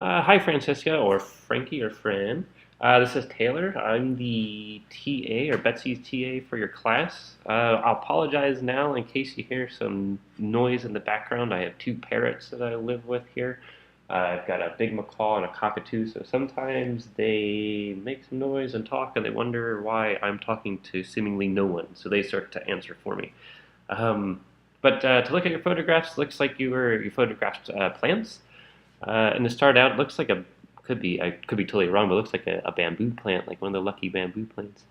Hi, Francisca, or Frankie, or Fran. This is Taylor. I'm the TA, or Betsy's TA for your class. I'll apologize now in case you hear some noise in the background. I have two parrots that I live with here. I've got a big macaw and a cockatoo, so sometimes they make some noise and talk, and they wonder why I'm talking to seemingly no one, so they start to answer for me. Um, but to look at your photographs, looks like you photographed plants. And to start out, it looks like a I could be totally wrong, but it looks like a bamboo plant, like one of the lucky bamboo plants.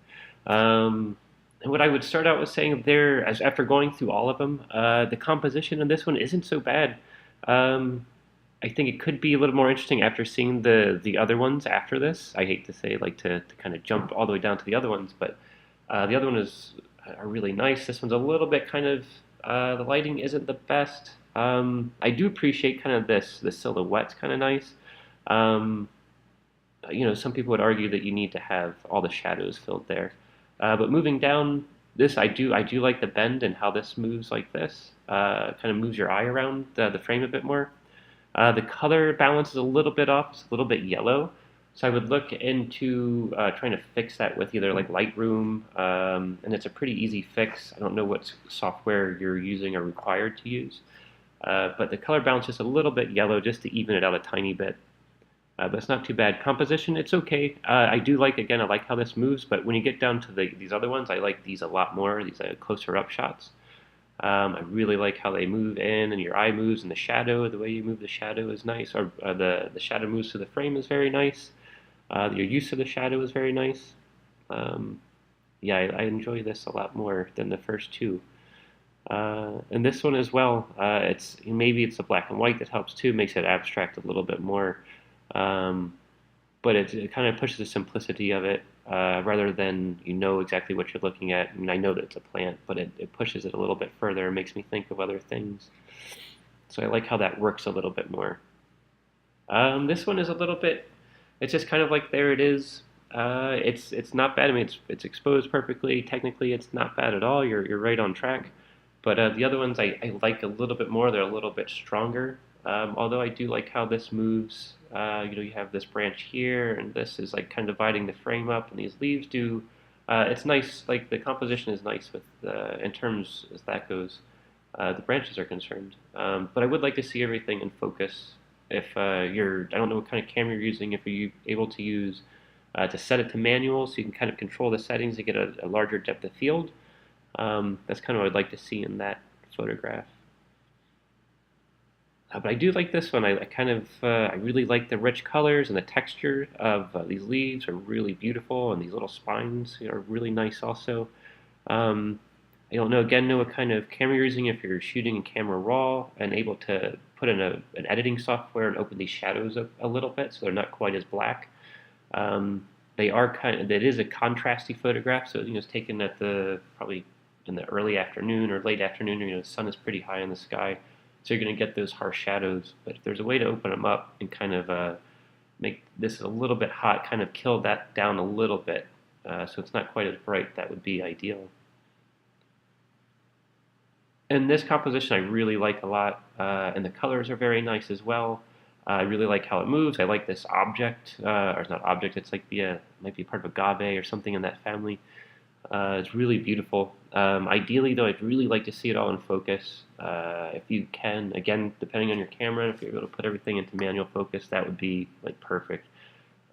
And what I would start out with saying there, as after going through all of them, the composition in this one isn't so bad. Um, I think it could be a little more interesting after seeing the other ones after this. I hate to say like to kind of jump all the way down to the other ones, but the other one is are really nice. This one's a little bit kind of the lighting isn't the best. I do appreciate kind of the silhouette's kind of nice. Um, some people would argue that you need to have all the shadows filled there. But moving down this, I do like the bend and how this moves like this. Kind of moves your eye around the frame a bit more. The color balance is a little bit off. It's a little bit yellow. So I would look into trying to fix that with either like Lightroom, and it's a pretty easy fix. I don't know what software you're using or required to use, but the color balance is a little bit yellow just to even it out a tiny bit. But it's not too bad. Composition, it's okay. I do like, again, I like how this moves, but when you get down to these other ones, I like these a lot more, these closer up shots. I really like how they move in and your eye moves and the shadow, the way you move the shadow is nice, or the shadow moves through the frame is very nice. Your use of the shadow is very nice. Um, yeah, I enjoy this a lot more than the first two. And this one as well, it's maybe it's the black and white that helps too, makes it abstract a little bit more. Um, but it kind of pushes the simplicity of it rather than you know exactly what you're looking at. I mean, I know that it's a plant, but it pushes it a little bit further and makes me think of other things. So I like how that works a little bit more. This one is a little bit. It's just kind of like there it is. It's not bad. I mean, it's exposed perfectly. Technically, it's not bad at all. You're right on track. But the other ones I like a little bit more. They're a little bit stronger. Although I do like how this moves. You have this branch here, and this is like kind of dividing the frame up, and these leaves do. It's nice. Like the composition is nice with in terms as that goes. The branches are concerned. But I would like to see everything in focus. If I don't know what kind of camera you're using. If you're able to use to set it to manual, so you can kind of control the settings to get a larger depth of field. That's kind of what I'd like to see in that photograph. But I do like this one. I kind of I really like the rich colors and the texture of these leaves are really beautiful, and these little spines are really nice also. Um, I don't know again know what kind of camera you're using if you're shooting in camera raw and able to put in an editing software and open these shadows up a little bit so they're not quite as black. They are it is a contrasty photograph, so it's taken at the probably in the early afternoon or late afternoon. The sun is pretty high in the sky, so you're going to get those harsh shadows. But if there's a way to open them up and kind of make this a little bit hot, kind of kill that down a little bit, so it's not quite as bright, that would be ideal. And this composition I really like a lot, and the colors are very nice as well. I really like how it moves. I like this object, or it's not object. It's like might be part of agave or something in that family. It's really beautiful. Ideally, though, I'd really like to see it all in focus. If you can, again, depending on your camera, if you're able to put everything into manual focus, that would be like perfect.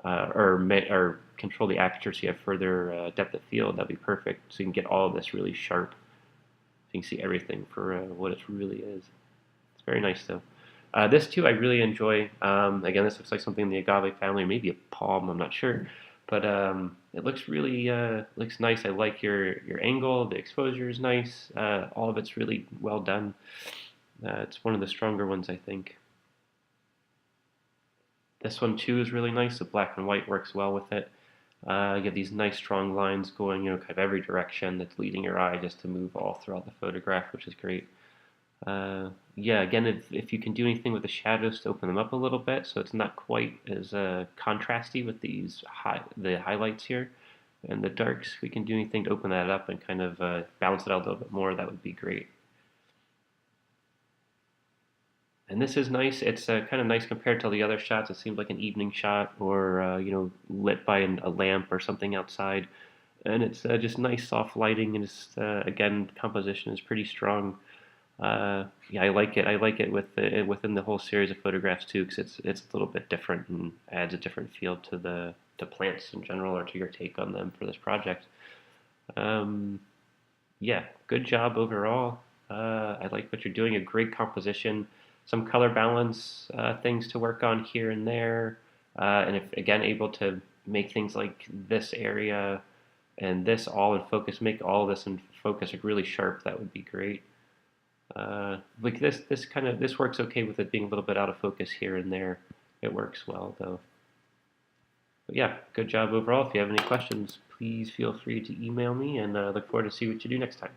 Or control the aperture so you have further depth of field. That'd be perfect. So you can get all of this really sharp. So you can see everything for what it really is. It's very nice, though. This too, I really enjoy. Again, this looks like something in the agave family, or maybe a palm. I'm not sure, but it looks really looks nice. I like your angle. The exposure is nice. All of it's really well done. It's one of the stronger ones, I think. This one too is really nice. The black and white works well with it. You have these nice strong lines going, kind of every direction that's leading your eye just to move all throughout the photograph, which is great. Yeah, again, if you can do anything with the shadows to open them up a little bit, so it's not quite as contrasty with the highlights here and the darks, we can do anything to open that up and kind of balance it out a little bit more. That would be great. And this is nice. It's kind of nice compared to the other shots. It seems like an evening shot or, lit by a lamp or something outside. And it's just nice soft lighting and it's, again, composition is pretty strong. Yeah, I like it. I like it within the whole series of photographs too, because it's a little bit different and adds a different feel to the to plants in general or to your take on them for this project. Um, yeah, good job overall. I like what you're doing. A great composition, some color balance things to work on here and there, and if again able to make things like this area and this all in focus, make all of this in focus like really sharp. That would be great. Like this works okay with it being a little bit out of focus here and there. It works well though. But yeah, good job overall. If you have any questions, please feel free to email me, and look forward to see what you do next time.